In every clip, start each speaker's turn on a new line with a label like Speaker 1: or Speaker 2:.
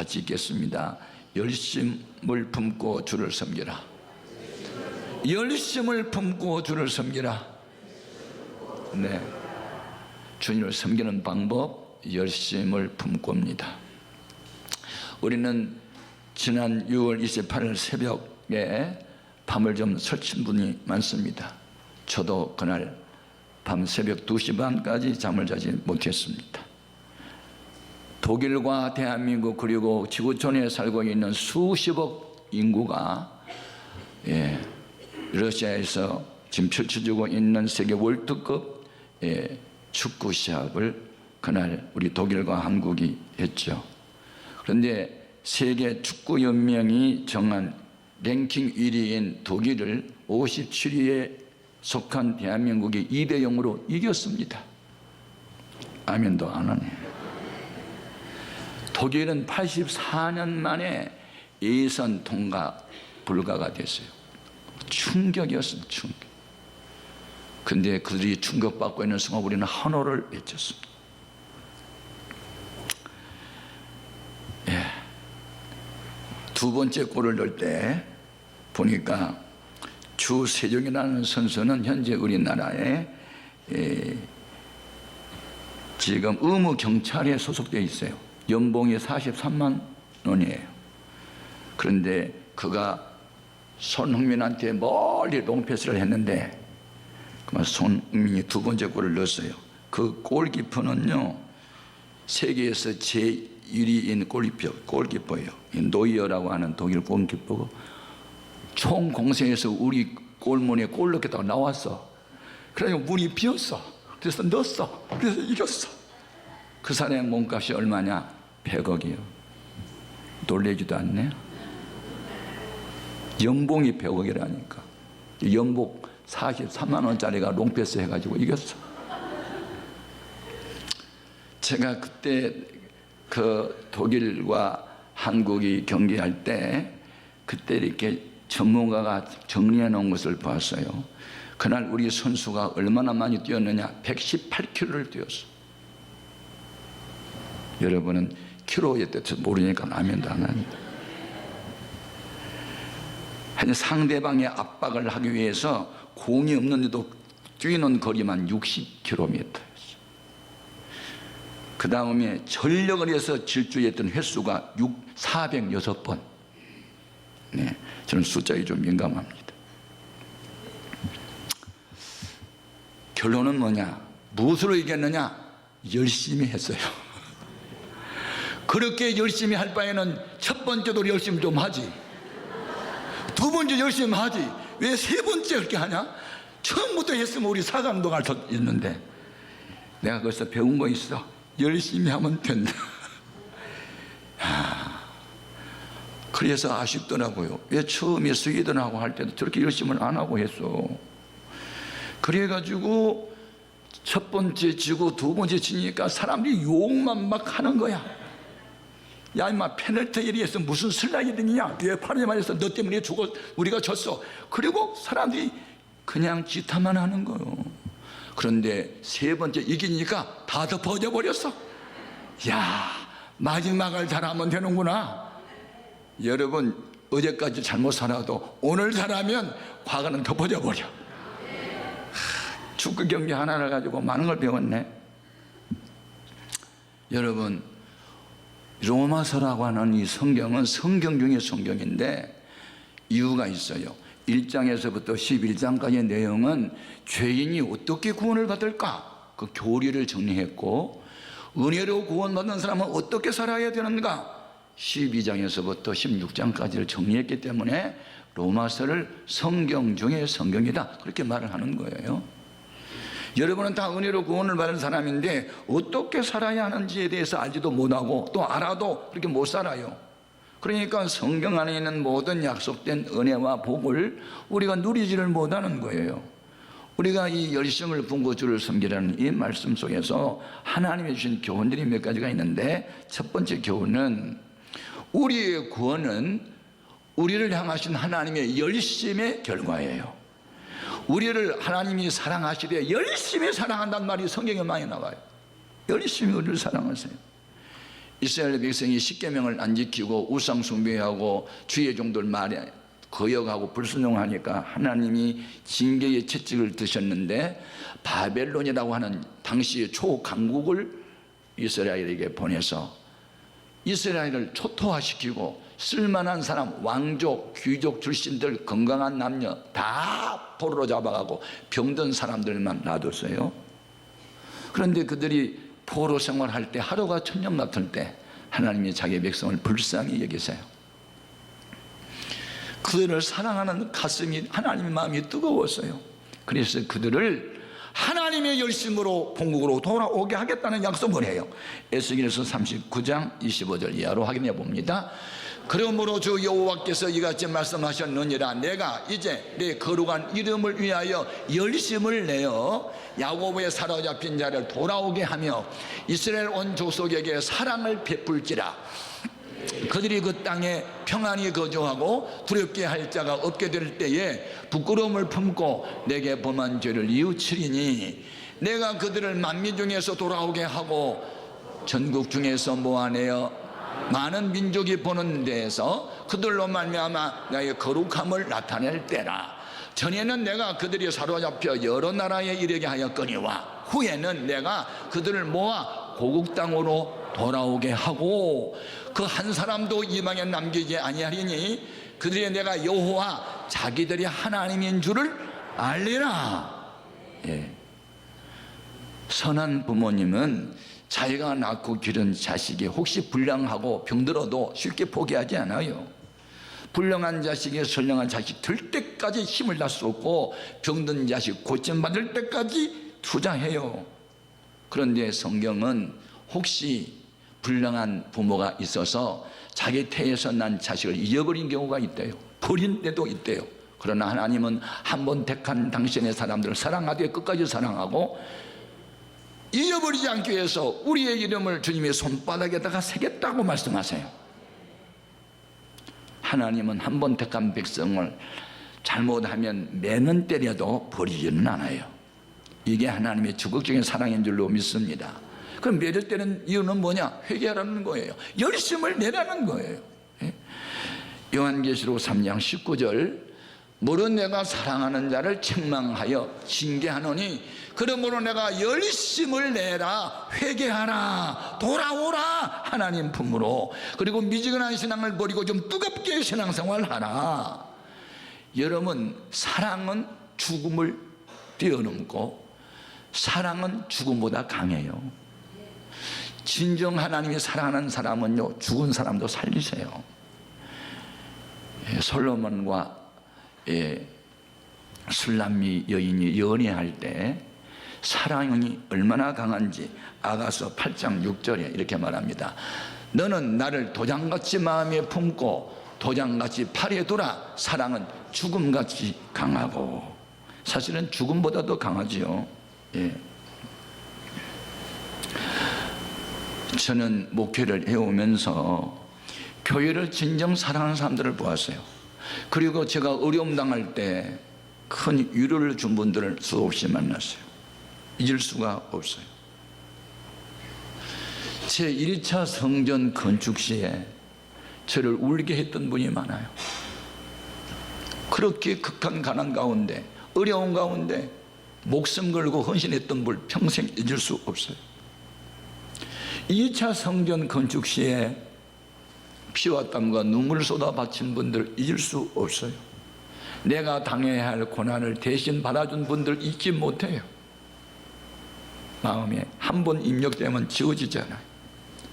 Speaker 1: 같이 읽겠습니다. 열심을 품고 주를 섬기라. 열심을 품고 주를 섬기라. 네, 주님을 섬기는 방법, 열심을 품고입니다. 우리는 지난 6월 28일 새벽에 밤을 좀 설친 분이 많습니다. 저도 그날 밤 새벽 2시 반까지 잠을 자지 못했습니다. 독일과 대한민국 그리고 지구촌에 살고 있는 수십억 인구가 러시아에서 지금 펼쳐지고 있는 세계 월드컵 축구 시합을 그날 우리 독일과 한국이 했죠. 그런데 세계 축구 연맹이 정한 랭킹 1위인 독일을 57위에 속한 대한민국이 2대0으로 이겼습니다. 아멘도 안 하네. 독일은 84년 만에 예선 통과 불가가 됐어요. 충격이었습니다. 충격. 근데 그들이 충격받고 있는 순간 우리는 한호를 외쳤습니다. 두 번째 골을 넣을 때 보니까 주세종이라는 선수는 현재 우리나라에 지금 의무경찰에 소속되어 있어요. 연봉이 43만 원이에요. 그런데 그가 손흥민한테 멀리 롱패스를 했는데 손흥민이 두 번째 골을 넣었어요. 그 골키퍼는요, 세계에서 제1위인 골키퍼예요. 노이어라고 하는 독일 골키퍼고 총 공세에서 우리 골문에 골 넣겠다고 나왔어. 그래서 문이 비었어. 그래서 넣었어. 그래서 이겼어. 그 사람의 몸값이 얼마냐? 100억이요. 놀래지도 않네. 연봉이 100억이라니까. 연봉 43만 원짜리가 롱패스 해가지고 이겼어. 제가 그때 그 독일과 한국이 경기할 때 그때 이렇게 전문가가 정리해 놓은 것을 봤어요. 그날 우리 선수가 얼마나 많이 뛰었느냐? 118km를 뛰었어. 여러분은 킬로에 대해서 모르니까 아멘도 안 합니다. 상대방의 압박을 하기 위해서 공이 없는데도 뛰는 거리만 60km였어요. 그 다음에 전력을 해서 질주했던 횟수가 406번. 네, 저는 숫자에 좀 민감합니다. 결론은 뭐냐? 무엇으로 이겼느냐? 열심히 했어요. 그렇게 열심히 할 바에는 첫 번째도 열심히 좀 하지, 두 번째 열심히 하지, 왜 세 번째 그렇게 하냐? 처음부터 했으면 우리 사강도 갈 수 있는데. 내가 거기서 배운 거 있어. 열심히 하면 된다. 그래서 아쉽더라고요. 왜 처음에 스웨덴하고 할 때도 저렇게 열심을 안 하고 했어. 그래가지고 첫 번째 지고 두 번째 지니까 사람들이 욕만 막 하는 거야. 야 임마, 페널티 에리에서 무슨 슬라이딩이냐? 왜 파리에 맞아서 너 때문에 죽어, 우리가 졌어. 그리고 사람들이 그냥 지탄만 하는 거예요. 그런데 세 번째 이기니까 다 덮어져 버렸어. 야, 마지막을 잘하면 되는구나. 여러분, 어제까지 잘못 살아도 오늘 잘하면 과거는 덮어져 버려. 축구 경기 하나를 가지고 많은 걸 배웠네. 여러분, 로마서라고 하는 이 성경은 성경 중에 성경인데 이유가 있어요. 1장에서부터 11장까지의 내용은 죄인이 어떻게 구원을 받을까? 그 교리를 정리했고, 은혜로 구원받는 사람은 어떻게 살아야 되는가? 12장에서부터 16장까지를 정리했기 때문에 로마서를 성경 중에 성경이다, 그렇게 말을 하는 거예요. 여러분은 다 은혜로 구원을 받은 사람인데 어떻게 살아야 하는지에 대해서 알지도 못하고 또 알아도 그렇게 못 살아요. 그러니까 성경 안에 있는 모든 약속된 은혜와 복을 우리가 누리지를 못하는 거예요. 우리가 이 열심을 품고 주를 섬기라는 이 말씀 속에서 하나님이 주신 교훈들이 몇 가지가 있는데, 첫 번째 교훈은 우리의 구원은 우리를 향하신 하나님의 열심의 결과예요. 우리를 하나님이 사랑하시되 열심히 사랑한다는 말이 성경에 많이 나와요. 열심히 우리를 사랑하세요. 이스라엘 백성이 십계명을 안 지키고 우상 숭배하고 주의 종들 말에 거역하고 불순종하니까 하나님이 징계의 채찍을 드셨는데 바벨론이라고 하는 당시의 초강국을 이스라엘에게 보내서 이스라엘을 초토화시키고 쓸만한 사람, 왕족, 귀족 출신들, 건강한 남녀 다 포로로 잡아가고 병든 사람들만 놔뒀어요. 그런데 그들이 포로 생활할 때 하루가 천년 같을 때 하나님이 자기 백성을 불쌍히 여기세요. 그들을 사랑하는 가슴이, 하나님의 마음이 뜨거웠어요. 그래서 그들을 하나님의 열심으로 본국으로 돌아오게 하겠다는 약속을 해요. 에스겔서 39장 25절 이하로 확인해 봅니다. 그러므로 주 여호와께서 이같이 말씀하셨느니라. 내가 이제 내 거룩한 이름을 위하여 열심을 내어 야곱의 사로잡힌 자를 돌아오게 하며 이스라엘 온 족속에게 사랑을 베풀지라. 그들이 그 땅에 평안히 거주하고 두렵게 할 자가 없게 될 때에 부끄러움을 품고 내게 범한 죄를 이웃치리니 내가 그들을 만민 중에서 돌아오게 하고 전국 중에서 모아내어 많은 민족이 보는 데에서 그들로 말미암아 나의 거룩함을 나타낼 때라. 전에는 내가 그들이 사로잡혀 여러 나라에 이르게 하였거니와 후에는 내가 그들을 모아 고국 땅으로 돌아오게 하고 그 한 사람도 이방에 남기지 아니하리니 그들이 내가 여호와 자기들이 하나님인 줄을 알리라. 예. 선한 부모님은 자기가 낳고 기른 자식이 혹시 불량하고 병들어도 쉽게 포기하지 않아요. 불량한 자식이 선량한 자식 될 때까지 힘을 다 쏟고 병든 자식 고침받을 때까지 투자해요. 그런데 성경은 혹시 불량한 부모가 있어서 자기 태에서 난 자식을 잃어버린 경우가 있대요. 버린 때도 있대요. 그러나 하나님은 한 번 택한 당신의 사람들을 사랑하되 끝까지 사랑하고 잃어버리지 않기 위해서 우리의 이름을 주님의 손바닥에다가 새겼다고 말씀하세요. 하나님은 한 번 택한 백성을 잘못하면 매는 때려도 버리지는 않아요. 이게 하나님의 적극적인 사랑인 줄로 믿습니다. 그럼 매를 때는 이유는 뭐냐? 회개하라는 거예요. 열심을 내라는 거예요. 요한계시록 3장 19절 물은 내가 사랑하는 자를 책망하여 징계하노니 그러므로 내가 열심을 내라, 회개하라, 돌아오라 하나님 품으로. 그리고 미지근한 신앙을 버리고 좀 뜨겁게 신앙생활하라. 여러분, 사랑은 죽음을 뛰어넘고 사랑은 죽음보다 강해요. 진정 하나님이 사랑하는 사람은요, 죽은 사람도 살리세요. 솔로몬과 술람미 여인이 연애할 때 사랑이 얼마나 강한지 아가서 8장 6절에 이렇게 말합니다. 너는 나를 도장같이 마음에 품고 도장같이 팔에 두라. 사랑은 죽음같이 강하고. 사실은 죽음보다도 강하지요. 예. 저는 목회를 해오면서 교회를 진정 사랑하는 사람들을 보았어요. 그리고 제가 어려움 당할 때 큰 위로를 준 분들을 수없이 만났어요. 잊을 수가 없어요. 제 1차 성전 건축 시에 저를 울게 했던 분이 많아요. 그렇게 극한 가난 가운데, 어려운 가운데 목숨 걸고 헌신했던 분 평생 잊을 수 없어요. 2차 성전 건축 시에 피와 땀과 눈물을 쏟아 바친 분들 잊을 수 없어요. 내가 당해야 할 고난을 대신 받아준 분들 잊지 못해요. 마음에 한 번 입력되면 지워지잖아요.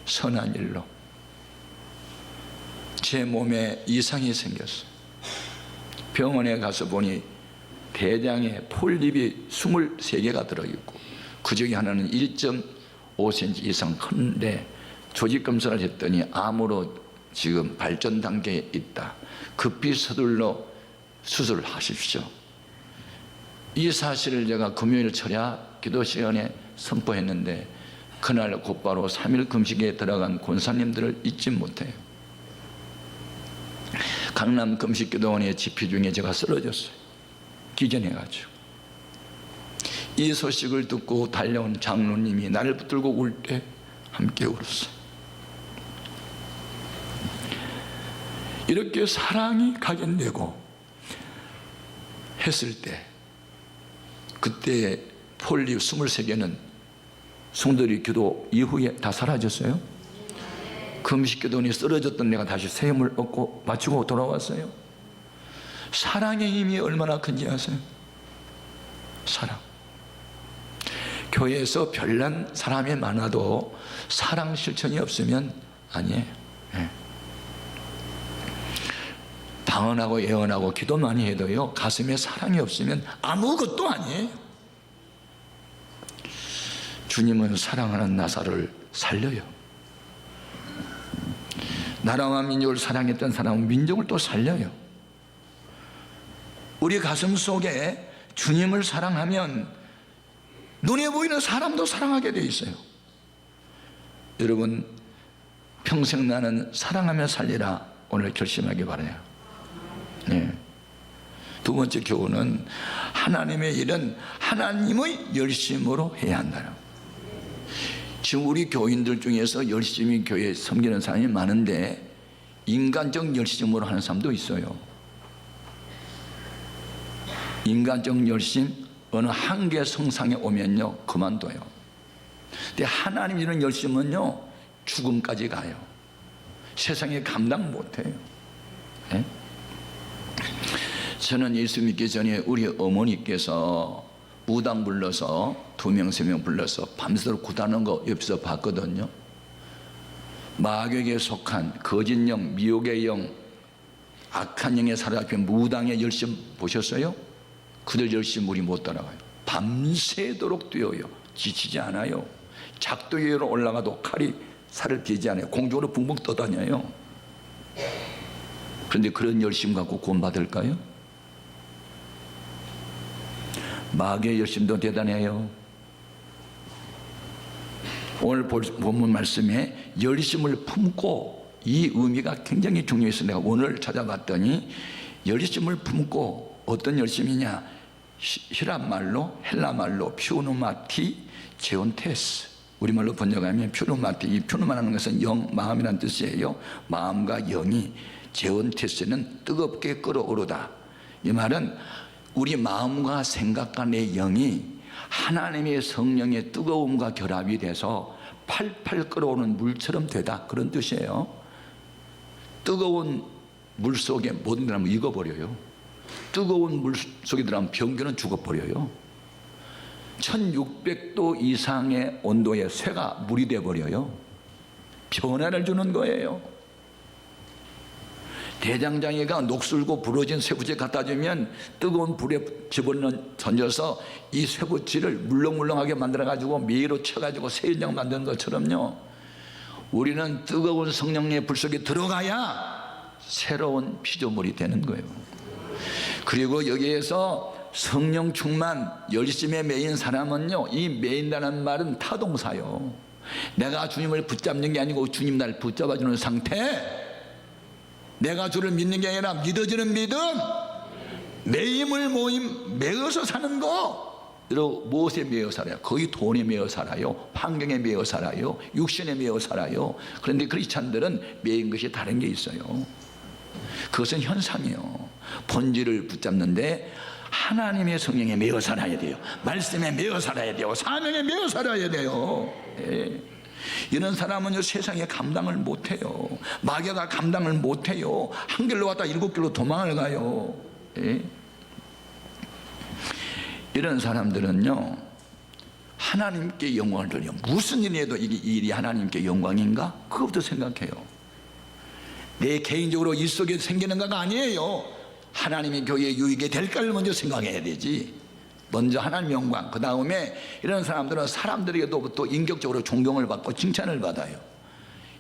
Speaker 1: 선한 일로. 제 몸에 이상이 생겼어요. 병원에 가서 보니 대장에 폴립이 23개가 들어있고 그 중에 하나는 1.5cm 이상 큰데 조직 검사를 했더니 암으로 지금 발전 단계에 있다. 급히 서둘러 수술하십시오. 이 사실을 제가 금요일 철야 기도 시간에 선포했는데 그날 곧바로 3일 금식에 들어간 권사님들을 잊지 못해요. 강남 금식기도원의 집회 중에 제가 쓰러졌어요. 기전해가지고. 이 소식을 듣고 달려온 장로님이 나를 붙들고 울 때 함께 울었어요. 이렇게 사랑이 각인되고 했을 때, 그때 폴리 23개는 성도들이 기도 이후에 다 사라졌어요. 금식 기도니 쓰러졌던 내가 다시 새 힘을 얻고 마치고 돌아왔어요. 사랑의 힘이 얼마나 큰지 아세요? 사랑. 교회에서 별난 사람이 많아도 사랑 실천이 없으면 아니에요. 네. 방언하고 예언하고 기도 많이 해도요, 가슴에 사랑이 없으면 아무것도 아니에요. 주님은 사랑하는 나사를 살려요. 나라와 민족을 사랑했던 사람은 민족을 또 살려요. 우리 가슴 속에 주님을 사랑하면 눈에 보이는 사람도 사랑하게 돼 있어요. 여러분, 평생 나는 사랑하며 살리라 오늘 결심하기 바라요. 네. 두 번째 교훈은 하나님의 일은 하나님의 열심으로 해야 한다. 지금 우리 교인들 중에서 열심히 교회에 섬기는 사람이 많은데 인간적 열심으로 하는 사람도 있어요. 인간적 열심 어느 한계 성상에 오면요 그만둬요. 근데 하나님 이런 열심은요 죽음까지 가요. 세상에 감당 못해요. 네? 저는 예수 믿기 전에 우리 어머니께서 무당 불러서 2명 3명 불러서 밤새도록 구타하는 거 옆에서 봤거든요. 마귀에게 속한 거짓 영, 미혹의 영, 악한 영에 사로잡힌 무당의 열심 보셨어요? 그들 열심 우리 못 따라가요. 밤새도록 뛰어요. 지치지 않아요. 작두 위로 올라가도 칼이 살을 베지 않아요. 공중으로 붕붕 떠다녀요. 그런데 그런 열심 갖고 구원받을까요? 마귀의 열심도 대단해요. 오늘 본문 말씀에 열심을 품고, 이 의미가 굉장히 중요해서 내가 오늘 찾아봤더니 열심을 품고, 어떤 열심이냐, 히랍말로 헬라말로 퓨누마티 제온테스, 우리말로 번역하면 퓨누마티, 이 퓨누마라는 것은 영, 마음이라는 뜻이에요. 마음과 영이, 제온테스는 뜨겁게 끓어오르다. 이 말은 우리 마음과 생각과 내 영이 하나님의 성령의 뜨거움과 결합이 돼서 팔팔 끓어오는 물처럼 되다, 그런 뜻이에요. 뜨거운 물 속에 모든 사람은 익어버려요. 뜨거운 물 속에 들어가면 병균은 죽어버려요. 1600도 이상의 온도의 쇠가 물이 돼버려요. 변화를 주는 거예요. 대장장이가 녹슬고 부러진 쇠붙이 갖다 주면 뜨거운 불에 던져서 이 쇠붙이를 물렁물렁하게 만들어가지고 매로 쳐가지고 새인장 만드는 것처럼요, 우리는 뜨거운 성령의 불 속에 들어가야 새로운 피조물이 되는 거예요. 그리고 여기에서 성령 충만, 열심에 매인 사람은요, 이 매인다는 말은 타동사요. 내가 주님을 붙잡는 게 아니고 주님 날 붙잡아주는 상태, 내가 주를 믿는 게 아니라 믿어지는 믿음, 매임을 매어서 사는 거. 여러분, 무엇에 매어 살아요? 거의 돈에 매어 살아요. 환경에 매어 살아요. 육신에 매어 살아요. 그런데 크리스찬들은 매인 것이 다른 게 있어요. 그것은 현상이요. 본질을 붙잡는데 하나님의 성령에 매어 살아야 돼요. 말씀에 매어 살아야 돼요. 사명에 매어 살아야 돼요. 예. 이런 사람은 세상에 감당을 못해요. 마귀가 감당을 못해요. 한 길로 왔다 7길로 도망을 가요. 예? 이런 사람들은요, 하나님께 영광을 돌려. 무슨 일이 해도 이 일이 하나님께 영광인가? 그것부터 생각해요. 내 개인적으로 일 속에 생기는 거가 아니에요. 하나님의 교회의 유익이 될까를 먼저 생각해야 되지. 먼저 하나님 영광, 그 다음에 이런 사람들은 사람들에게도 인격적으로 존경을 받고 칭찬을 받아요.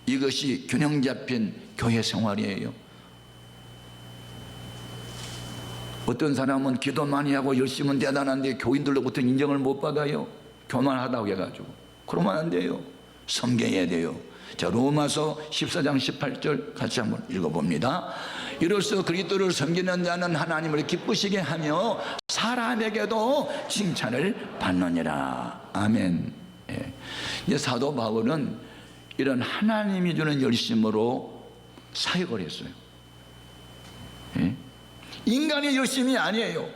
Speaker 1: 이것이 균형 잡힌 교회 생활이에요. 어떤 사람은 기도 많이 하고 열심은 대단한데 교인들로부터 인정을 못 받아요. 교만하다고 해가지고. 그러면 안 돼요. 섬겨야 돼요. 자, 로마서 14장 18절 같이 한번 읽어봅니다. 이로써 그리스도를 섬기는 자는 하나님을 기쁘시게 하며 사람에게도 칭찬을 받느니라. 아멘. 예. 이제 사도 바울은 이런 하나님이 주는 열심으로 사역을 했어요. 예? 인간의 열심이 아니에요.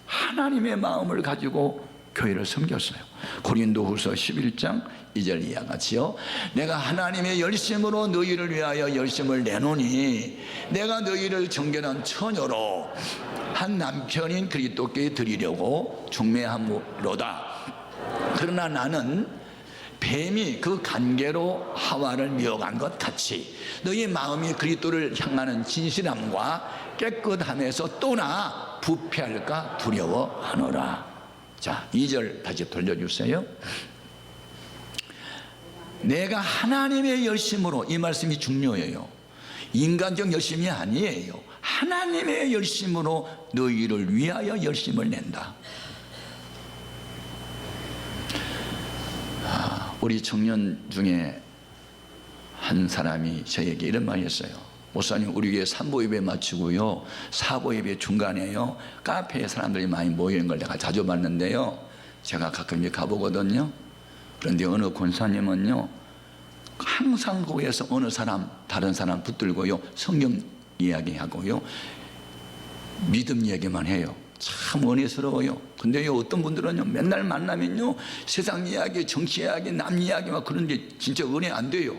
Speaker 1: 하나님의 마음을 가지고 교회를 섬겼어요. 고린도후서 11장 2절 이하 같이요. 내가 하나님의 열심으로 너희를 위하여 열심을 내노니 내가 너희를 정결한 처녀로 한 남편인 그리스도께 드리려고 중매함으로다. 그러나 나는 뱀이 그 간계로 하와를 미혹한 것 같이 너희 마음이 그리스도를 향하는 진실함과 깨끗함에서 또나 부패할까 두려워하노라. 자, 2절 다시 돌려주세요. 내가 하나님의 열심으로, 이 말씀이 중요해요. 인간적 열심이 아니에요. 하나님의 열심으로 너희를 위하여 열심을 낸다. 우리 청년 중에 한 사람이 저에게 이런 말을 했어요. 목사님, 우리 교회 3보 예배 마치고요, 4보 예배 중간에요, 카페에 사람들이 많이 모이는 걸 내가 자주 봤는데요, 제가 가끔 이제 가보거든요. 그런데 어느 권사님은요, 항상 거기에서 어느 사람, 다른 사람 붙들고요, 성경 이야기하고요, 믿음 얘기만 해요. 참 은혜스러워요. 근데요, 어떤 분들은요, 맨날 만나면요, 세상 이야기, 정치 이야기, 남 이야기 막 그런 게 진짜 은혜 안 돼요.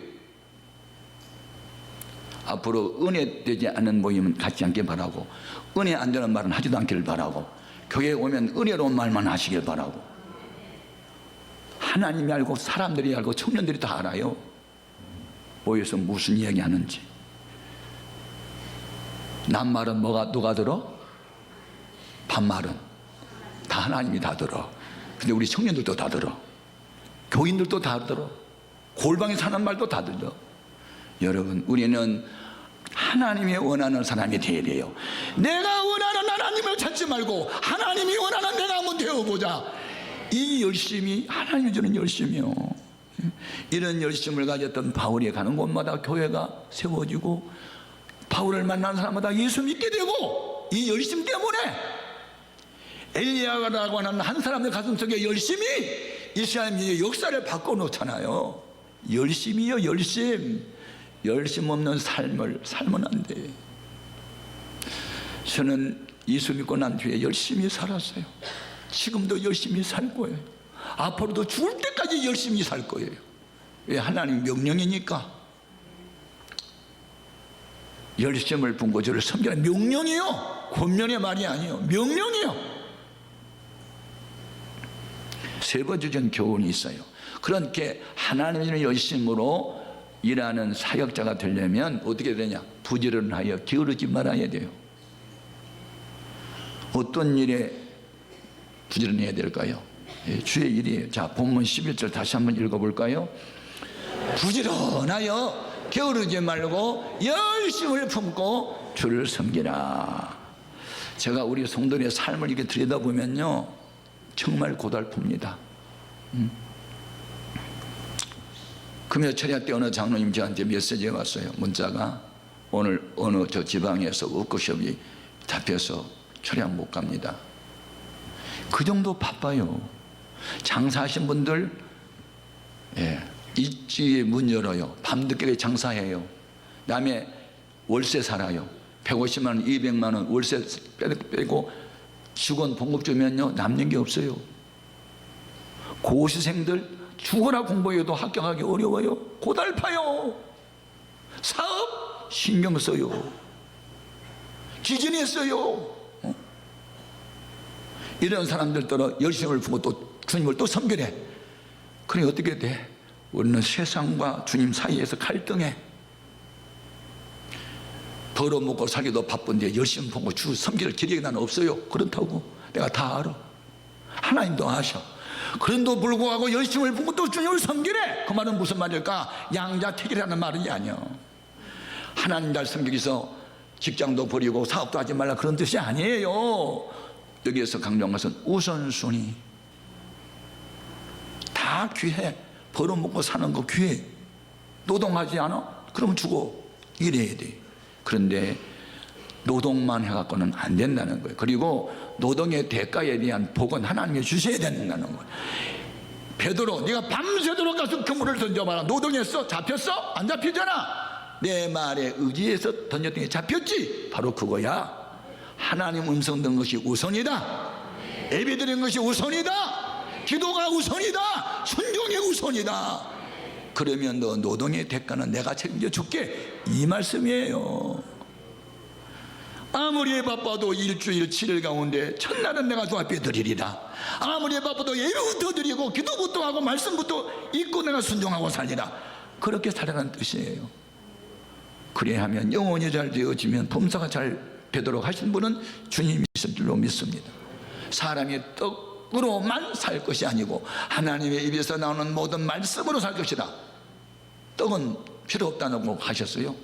Speaker 1: 앞으로 은혜 되지 않는 모임은 갖지 않길 바라고, 은혜 안 되는 말은 하지도 않기를 바라고, 교회에 오면 은혜로운 말만 하시길 바라고. 하나님이 알고 사람들이 알고 청년들이 다 알아요. 모여서 무슨 이야기 하는지. 남 말은 누가 들어? 반말은 다 하나님이 다 들어. 근데 우리 청년들도 다 들어. 교인들도 다 들어. 골방에 사는 말도 다 들어. 여러분, 우리는 하나님이 원하는 사람이 되어야 돼요. 내가 원하는 하나님을 찾지 말고 하나님이 원하는 내가 한번 되어보자. 이 열심이 하나님이 주는 열심이요. 이런 열심을 가졌던 바울이 가는 곳마다 교회가 세워지고, 바울을 만나는 사람마다 예수 믿게 되고, 이 열심 때문에 엘리야라고 하는 한 사람의 가슴속에 열심이 이스라엘의 역사를 바꿔놓잖아요. 열심이요, 열심. 열심 없는 삶을 살면 안 돼. 저는 예수 믿고 난 뒤에 열심히 살았어요. 지금도 열심히 살 거예요. 앞으로도 죽을 때까지 열심히 살 거예요. 왜? 하나님 명령이니까. 열심을 품고 저를 섬기는 명령이요, 권면의 말이 아니에요. 명령이요. 세 번째 전 교훈이 있어요. 그렇게 하나님의 열심으로 일하는 사역자가 되려면 어떻게 되냐? 부지런하여 게으르지 말아야 돼요. 어떤 일에 부지런해야 될까요? 주의 일이에요. 자, 본문 11절 다시 한번 읽어볼까요? 부지런하여 게으르지 말고 열심을 품고 주를 섬기라. 제가 우리 성도의 삶을 이렇게 들여다보면요, 정말 고달픕니다. 금요 철야 때 어느 장로님 저한테 메시지가 왔어요. 문자가, 오늘 어느 저 지방에서 워크숍이 잡혀서 철야 못 갑니다. 그 정도 바빠요. 장사하신 분들, 일찍 문 열어요. 밤늦게 장사해요. 남의 월세 살아요. 150만 원, 200만 원 월세 빼고 직원 봉급 주면요, 남는 게 없어요. 고시생들 죽어나 공부해도 합격하기 어려워요. 고달파요. 사업 신경 써요. 기준했어요. 이런 사람들 따라 열심을 품고 또 주님을 또 섬기래. 그래 어떻게 돼? 우리는 세상과 주님 사이에서 갈등해. 벌어먹고 살기도 바쁜데 열심히 품고 주 섬길 기력이 나는 없어요. 그렇다고 내가 다 알아. 하나님도 아셔. 그런데도 불구하고 열심을 품고 또 주님을 섬기래. 그 말은 무슨 말일까? 양자택일이라는 말이 아니야. 하나님 잘 섬기기 위해서 직장도 버리고 사업도 하지 말라, 그런 뜻이 아니에요. 여기에서 강조한 것은 우선순위. 다 귀해. 벌어먹고 사는 거 귀해. 노동하지 않아? 그럼 죽어. 이래야 돼. 그런데 노동만 해갖고는 안 된다는 거예요. 그리고 노동의 대가에 대한 복은 하나님이 주셔야 된다는 거예요. 베드로, 네가 밤새도록 가서 그물을 던져봐라. 노동했어? 잡혔어? 안 잡히잖아. 내 말에 의지해서 던졌던 게 잡혔지. 바로 그거야. 하나님 음성 듣는 것이 우선이다. 예배 드리는 것이 우선이다. 기도가 우선이다. 순종이 우선이다. 그러면 너 노동의 대가는 내가 책임져 줄게, 이 말씀이에요. 아무리 바빠도 일주일 7일 가운데 첫날은 내가 주 앞에 드리리라. 아무리 바빠도 예배부터 드리고 기도부터 하고 말씀부터 읽고 내가 순종하고 살리라. 그렇게 살라는 뜻이에요. 그래야 하면 영혼이 잘 되어지면 범사가 잘 되도록 하신 분은 주님이실 줄로 믿습니다. 사람이 떡으로만 살 것이 아니고 하나님의 입에서 나오는 모든 말씀으로 살 것이다. 떡은 필요 없다고 하셨어요.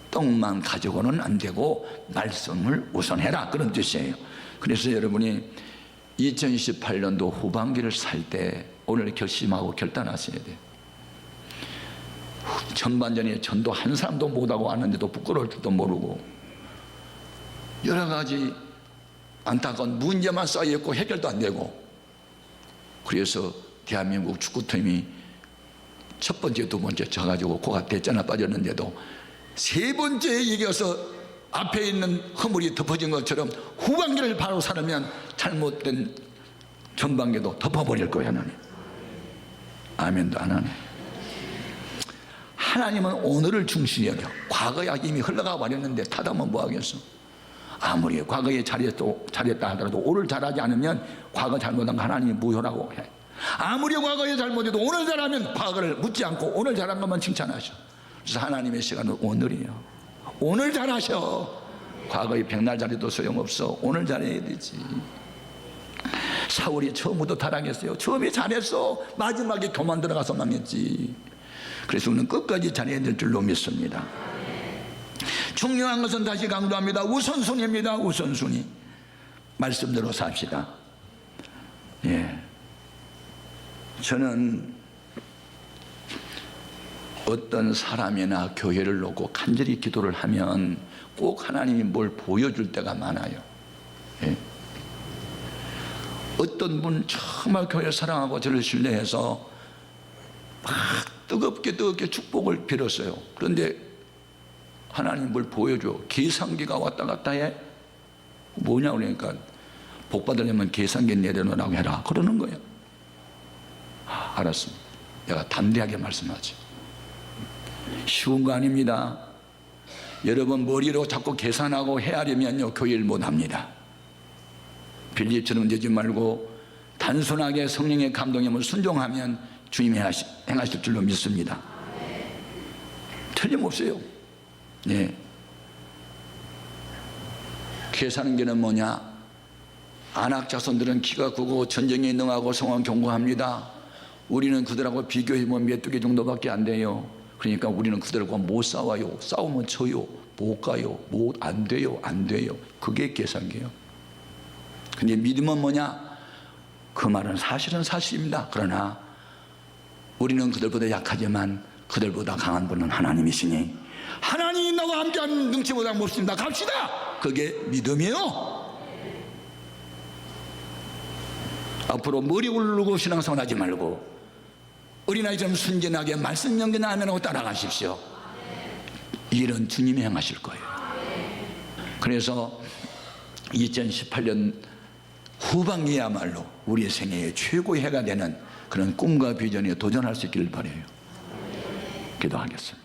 Speaker 1: 떡만 가지고는 안 되고 말씀을 우선해라, 그런 뜻이에요. 그래서 여러분이 2018년도 후반기를 살 때 오늘 결심하고 결단하셔야 돼요. 전반전에 전도 한 사람도 못하고 왔는데도 부끄러울 줄도 모르고 여러 가지 안타까운 문제만 쌓여있고 해결도 안 되고, 그래서 대한민국 축구팀이 첫 번째 두 번째 져가지고 고가 대전에 빠졌는데도 세 번째에 이겨서 앞에 있는 허물이 덮어진 것처럼 후반기를 바로 살면 잘못된 전반기도 덮어버릴 거예요. 하나님 아멘도 안 하네. 하나님은 오늘을 중시히 여겨. 과거야 이미 흘러가 버렸는데 타다면 뭐 하겠어. 아무리 과거에 잘했다 하더라도 오늘 잘하지 않으면 과거 잘못한 거 하나님이 무효라고 해. 아무리 과거에 잘못해도 오늘 잘하면 과거를 묻지 않고 오늘 잘한 것만 칭찬하셔. 그래서 하나님의 시간은 오늘이에요. 오늘 잘하셔. 과거에 백날 잘해도 소용없어. 오늘 잘해야 되지. 사울이 처음부터 타락했어요. 처음에 잘했어. 마지막에 교만 들어가서 망했지. 그래서 우리는 끝까지 잘해야 될 줄로 믿습니다. 중요한 것은 다시 강조합니다. 우선순위입니다. 우선순위. 말씀대로 삽시다. 예. 저는 어떤 사람이나 교회를 놓고 간절히 기도를 하면 꼭 하나님이 뭘 보여줄 때가 많아요. 예. 어떤 분 정말 교회를 사랑하고 저를 신뢰해서 막 뜨겁게 축복을 빌었어요. 그런데 하나님 뭘 보여줘. 계산기가 왔다 갔다 해. 뭐냐 그러니까 복 받으려면 계산기 내려놓으라고 해라 그러는 거예요. 알았습니다. 내가 담대하게 말씀하지. 쉬운 거 아닙니다. 여러분 머리로 자꾸 계산하고 헤아리면요 교회를 못합니다. 빌립처럼 되지 말고 단순하게 성령의 감동임을 순종하면 주님이 행하실 줄로 믿습니다. 틀림없어요. 네. 계산기는 뭐냐? 안악 자손들은 키가 크고 전쟁에 능하고 성황 경고합니다. 우리는 그들하고 비교해보면 메뚜기 정도밖에 안 돼요. 그러니까 우리는 그들과 못 싸워요. 싸우면 져요. 못 가요. 안 돼요. 그게 계산기예요. 근데 믿음은 뭐냐? 그 말은 사실은 사실입니다. 그러나 우리는 그들보다 약하지만 그들보다 강한 분은 하나님이시니 하나님이 나와 함께하는 능치보다 몹습니다. 갑시다. 그게 믿음이에요. 앞으로 머리 굴르고 신앙생활 하지 말고 어린아이처럼 순진하게 말씀 연기나 하면하고 따라가십시오. 이 일은 주님이 행하실 거예요. 그래서 2018년 후반기야말로 우리의 생애의 최고의 해가 되는 그런 꿈과 비전에 도전할 수 있기를 바라요. 기도하겠습니다.